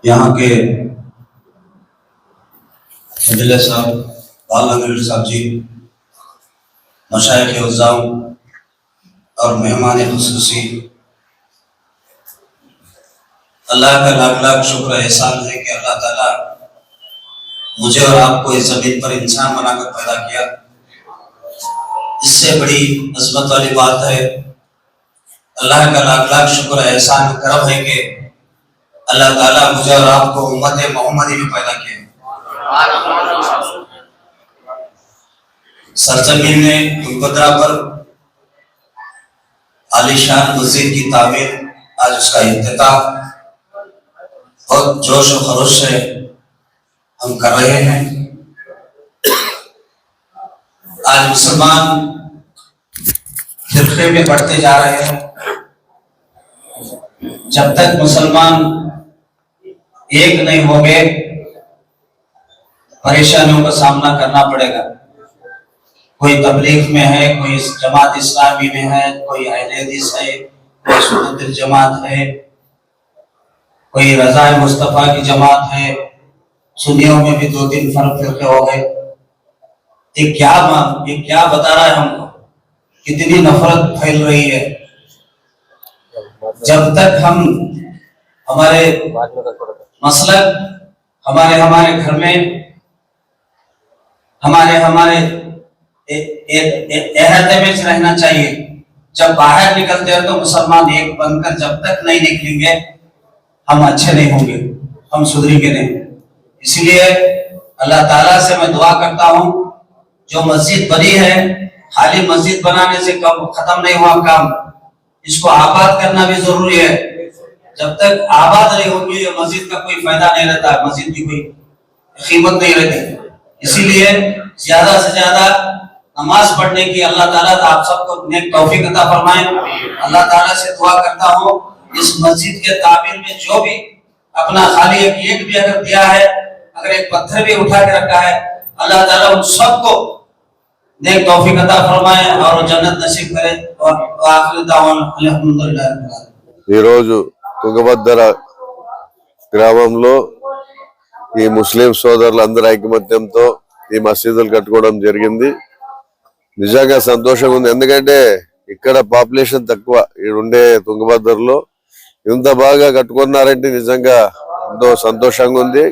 यहाँ के एमएलए साहब, बाल साहब जी, मशाइख उज़्ज़ाम और मेहमान खुसूसी, अल्लाह का लाख लाख शुक्र एहसान है कि अल्लाह ताला मुझे और आपको इस जमीन पर इंसान बनाकर पैदा किया। इससे बड़ी अज़मत वाली बात है, अल्लाह का लाख लाख शुक्र एहसान करम है कि अल्लाह ताला मुझे और आपको उम्मत मोहम्मदी में पैदा किया। सरजमीन ने तुंगभद्रा पर आलीशान मस्जिद की तामीर, आज उसका इफ्तिताह बहुत जोश और खरोश से हम कर रहे हैं। आज मुसलमान फिरके में बढ़ते जा रहे हैं। जब तक मुसलमान एक नहीं होंगे, परेशानियों का सामना करना पड़ेगा। कोई तबलीग में है, कोई जमात इस्लामी में है, कोई अहले हदीस है, कोई सुन्नतुल जमात है, कोई रज़ाए मुस्तफा की जमात है। सुन्नियों में भी 2-3 फर्क फिरके हो गए। ये क्या बता रहा है हमको? कितनी नफरत फैल रही है। जब तक हम हमारे मसलक हमारे घर में हमारे एहते में रहना चाहिए। जब बाहर निकलते हैं तो मुसलमान एक बनकर जब तक नहीं निकलेंगे, हम अच्छे नहीं होंगे, हम सुधरेंगे नहीं। इसलिए अल्लाह ताला से मैं दुआ करता हूँ, जो मस्जिद बनी है, खाली मस्जिद बनाने से कब खत्म नहीं हुआ काम, इसको आबाद करना भी जरूरी है। जब तक आबाद नहीं होगी मस्जिद का कोई फायदा नहीं रहता, मस्जिद की कोई कीमत नहीं रहती। इसीलिए ज्यादा से ज्यादा नमाज पढ़ने की अल्लाह ताला आप सबको नेक तौफीक अता फरमाए। अल्लाह ताला से दुआ करता हूँ, इस मस्जिद के तामीर में जो भी अपना खाली एक ईंट भी अगर दिया है, अगर एक पत्थर भी उठा के रखा है, अल्लाह ताला उन सबको नेक तौफीक अता फरमाए और जन्नत नसीब करे। और आखिर दावन अल्हम्दुलिल्लाह। ఈ రోజు తుంగభద్ర గ్రామంలో ఈ ముస్లిం సోదరులందరి ఐకమత్యంతో ఈ మసీదులు కట్టుకోవడం జరిగింది. నిజంగా సంతోషంగా ఉంది. ఎందుకంటే ఇక్కడ పాపులేషన్ తక్కువ, ఉండే తుంగభద్రలో ఇంత బాగా కట్టుకున్నారంటే నిజంగా ఎంతో సంతోషంగా ఉంది,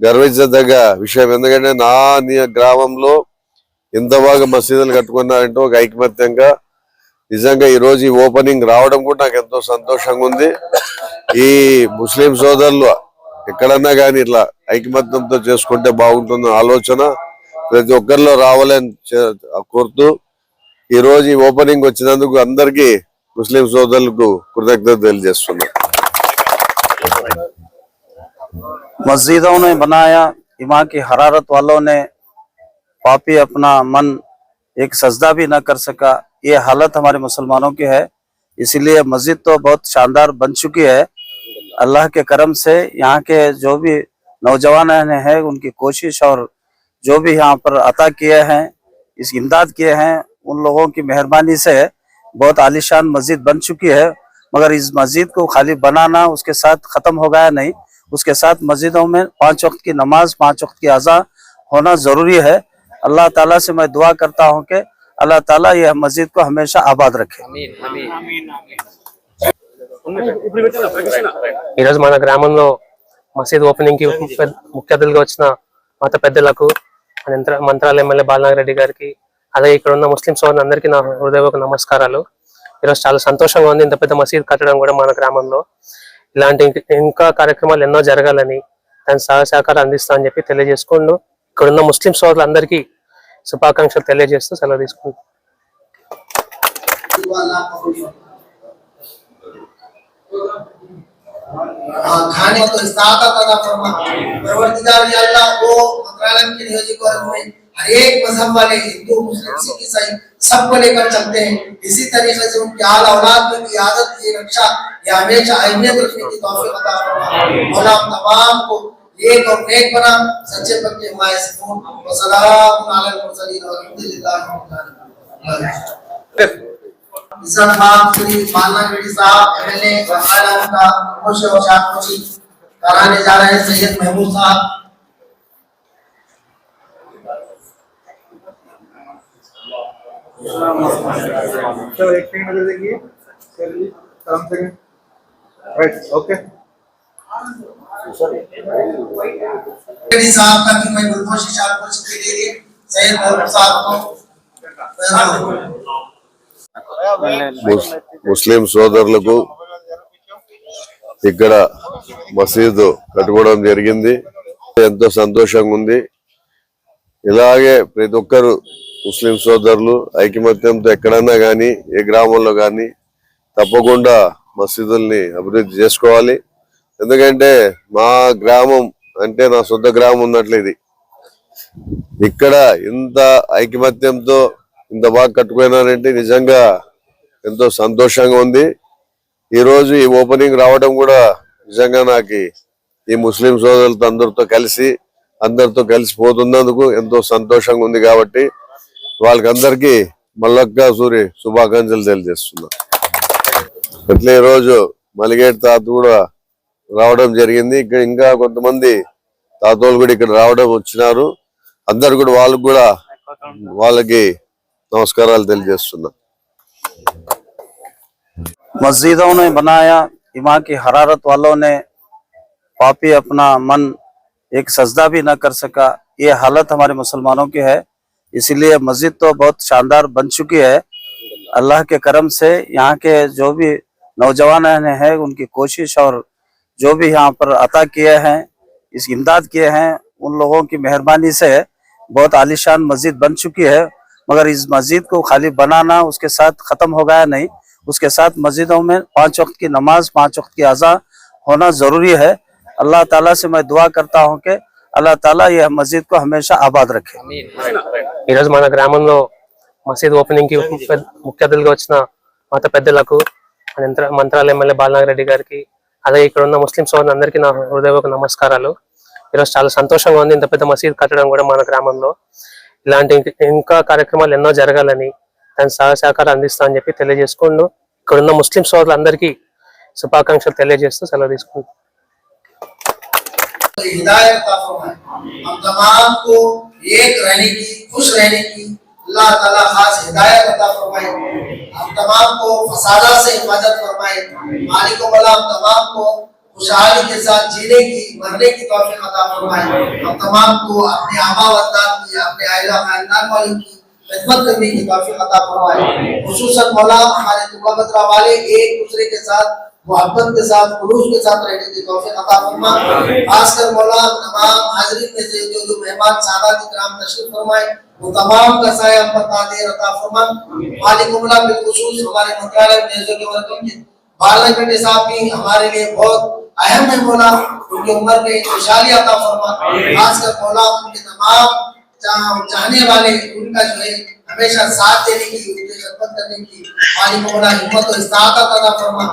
గర్వించదగ్గ విషయం. ఎందుకంటే నా గ్రామంలో ఇంత బాగా మసీదులు కట్టుకున్నారంటే ఒక ఐకమత్యంగా నిజంగా ఈ రోజు ఈ ఓపెనింగ్ రావడం కూడా నాకు ఎంతో సంతోషంగా ఉంది. ఈ ముస్లిం సోదరులు ఎక్కడన్నా కానీ ఇట్లా ఐకమత్యంతో చేసుకుంటే బాగుంటుందన్న ఆలోచన ప్రతి ఒక్కరిలో రావాలని కోరుతూ ఈ రోజు ఈ ఓపెనింగ్ వచ్చినందుకు అందరికీ मुस्लिम सोदरुल को कृतज्ञता తెలియజేస్తున్నా। मस्जिदों ने बनाया, इमाम की हरारत वालों ने पापी अपना मन एक सजदा भी न कर सका। ये हालत हमारे मुसलमानों की है। इसीलिए मस्जिद तो बहुत शानदार बन चुकी है। अल्लाह के करम से यहाँ के जो भी नौजवान हैं, उनकी कोशिश और जो भी यहाँ पर अता किए हैं, इस इमदाद किए हैं, उन लोगों की मेहरबानी से बहुत आलीशान मस्जिद बन चुकी है। मगर इस मस्जिद को खाली बनाना उसके साथ खत्म हो गया नहीं, उसके साथ मस्जिदों में 5 वक्त की नमाज, 5 वक्त की अज़ा होना जरूरी है। अल्लाह ताला से मैं दुआ करता हूँ कि अल्लाह ताला यह मस्जिद को हमेशा आबाद रखे। ఈరోజు మన గ్రామంలో మసీద్ ఓపెనింగ్ కి ముఖ్య అతిథులుగా వచ్చిన మత పెద్దలకు, మంత్రాల ఎమ్మెల్యే బాలనాగ రెడ్డి గారికి, అలాగే ఇక్కడ ఉన్న ముస్లిం సోదరులందరికీ నా హృదయపూర్వక నమస్కారాలు। ఈరోజు చాలా సంతోషంగా ఉంది, ఇంత పెద్ద మసీద్ కట్టడం కూడా మన గ్రామంలో। ఇలాంటి ఇంకా కార్యక్రమాలు ఎన్నో జరగాలని, దాని సహకారం అందిస్తా అని చెప్పి తెలియజేసుకుంటూ ఇక్కడ ఉన్న ముస్లిం సోదరులందరికీ శుభాకాంక్షలు తెలియజేస్తూ సెలవు తీసుకుంటాం। खाने को इस्ताअत अता फरमा। परवरदिगार या अल्लाह वो मंत्रालय के नियोजित और हर एक मजहब वाले हिंदू, मुस्लिम, सिख, ईसाई सबको लेकर चलते हैं। इसी तरीके से उनकी आल औलाद में भी आदत, ये रक्षा, ये हमेशा अहमियत रखने की तौफीक अता फरमा। मौला तमाम को एक और नेक बना, सच्चे पक्के हुमाए सिफून व सलाम अलल मुरसलीन वल्हम्दुलिल्लाहि रब्बिल आलमीन। इज्जत माफ श्री बालनागढ़ी साहब एमएलए व आला का खुश और शाद खुशी कराने जा रहे हैं सैयद महमूद साहब। सर एक सेकंड नजर देखिए सर जी, आराम से राइट ओके साहब का भी मैं गुलमोश इशार कुछ के लिए सैयद महमूद साहब को ముస్లిం సోదరులకు ఇక్కడ మసీదు కట్టుకోవడం జరిగింది. ఎంతో సంతోషంగా ఉంది. ఇలాగే ప్రతి ఒక్కరు ముస్లిం సోదరులు ఐకమత్యంతో ఎక్కడన్నా కానీ ఏ గ్రామంలో కానీ తప్పకుండా మసీదుల్ని అభివృద్ధి చేసుకోవాలి. ఎందుకంటే మా గ్రామం అంటే నా సొంత గ్రామం ఉన్నట్లు ఇది. ఇక్కడ ఇంత ఐకమత్యంతో ఇంత బాగా కట్టుకున్నారంటే నిజంగా ఎంతో సంతోషంగా ఉంది. ఈ రోజు ఈ ఓపెనింగ్ రావడం కూడా నిజంగా నాకు ఈ ముస్లిం సోదరులతో అందరితో కలిసిపోతున్నందుకు ఎంతో సంతోషంగా ఉంది. కాబట్టి వాళ్ళకందరికీ మల్లొక్కసారి శుభాకాంక్షలు తెలియజేస్తున్నా. అట్లే ఈ రోజు మలిగేట్ తాత కూడా రావడం జరిగింది. ఇక్కడ ఇంకా కొంతమంది తాతోళ్ళు కూడా ఇక్కడ రావడం వచ్చినారు. అందరు కూడా వాళ్ళకి నమస్కారాలు తెలియజేస్తున్నా. मस्जिदों ने बनाया, ईमान की हरारत वालों ने पापी अपना मन एक सजदा भी न कर सका। ये हालत हमारे मुसलमानों की है। इसीलिए मस्जिद तो बहुत शानदार बन चुकी है। अल्लाह के करम से यहाँ के जो भी नौजवान हैं उनकी कोशिश और जो भी यहाँ पर अता किए हैं, इस इमदाद किए हैं, उन लोगों की मेहरबानी से बहुत आलीशान मस्जिद बन चुकी है। मगर इस मस्जिद को खाली बनाना उसके साथ खत्म हो गया नहीं, उसके साथ मस्जिदों में 5 वक्त की नमाज 5 वक्त की अज़ा होना जरूरी है। अल्लाह ताला से मैं दुआ करता हूँ कि अल्लाह ताला यह मस्जिद को हमेशा आबाद रखे। ఈ రోజు మన గ్రామంలో మసీద్ ఓపెనింగ్ కి ముఖ్య అతిథులుగా వచ్చిన మత పెద్దలకు మంత్రాల ఎమ్మెల్యే బాలనాగ రెడ్డి గారికి, అలాగే ఇక్కడ ఉన్న ముస్లిం సోదరులందరికీ నా హృదయపూర్వక నమస్కారాలు. ఈరోజు చాలా సంతోషంగా ఉంది ఇంత పెద్ద మసీద్ కట్టడం కూడా మన గ్రామంలో. ఇలాంటి ఇంకా కార్యక్రమాలు ఎన్నో జరగాలని దాని సహకారం అందిస్తా అని చెప్పి తెలియజేసుకుంటూ ఇక్కడ ఉన్న ముస్లిం సోదరులందరికీ శుభాకాంక్షలు తెలియజేస్తూ సెలవు తీసుకుంటాం. हिदायत अता फरमाए, हम तमाम को एक रहने की, खुश रहने की अल्लाह ताला खास हिदायत अता फरमाए। हम तमाम को फसादा से हिफाजत फरमाए। मालिक मौला हम तमाम को खुशहाली के साथ जीने की, मरने की तौफीक अता फरमाए। हम तमाम को अपने आबा व अजदाद की, अपने आइला खानदान वालों की खिदमत करने की तौफीक अता फरमाए। खुसूसन मौला हमारे तुकाबतरा वाले एक दूसरे के साथ मोहब्बत के साथ, खुलूस के साथ रहने की तौफीक अता फरमा। खासकर मौला तमाम हाज़रीन में से जो मेहमान सादात इकराम तशरीफ फरमाए, वो तमाम का साया हम पर तादीर अता फरमा। मालिक मौला बिलखुसूस हमारे मंत्रालय में जो के वर्गों के बालक साहब भी हमारे लिए बहुत अहम है मौला, उनकी उम्र में खुशहाली अता फरमा। खासकर मौला उनके तमाम चाहने वाले उनका जो है हमेशा साथ देने की, उनकी खिदमत करने की मालिक मौला हिम्मत और इस्ताअत अता फरमा।